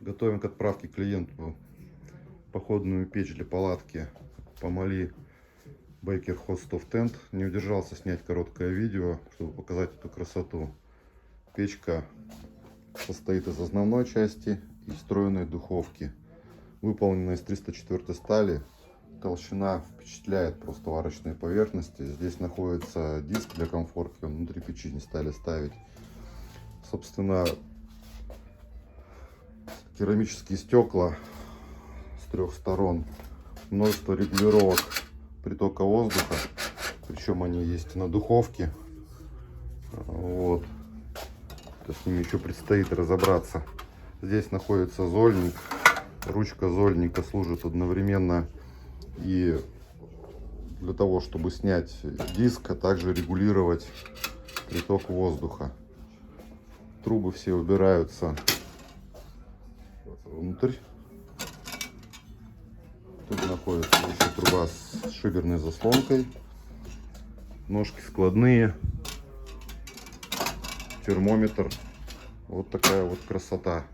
Готовим к отправке клиенту походную печь для палатки Помали Baker Hot Stove Tent. Не удержался снять короткое видео, чтобы показать эту красоту. Печка состоит из основной части и встроенной духовки. Выполнена из 304 стали. Толщина впечатляет просто варочные поверхности. Здесь находится диск для комфорки. Внутри печи не стали ставить. Собственно, керамические стекла с трех сторон. Множество регулировок притока воздуха. Причем они есть на духовке. Вот. С ними еще предстоит разобраться. Здесь находится зольник. Ручка зольника служит одновременно и для того, чтобы снять диск, а также регулировать приток воздуха. Трубы все убираются внутрь. Тут находится еще труба с шиберной заслонкой. Ножки складные. Термометр. Вот такая вот красота.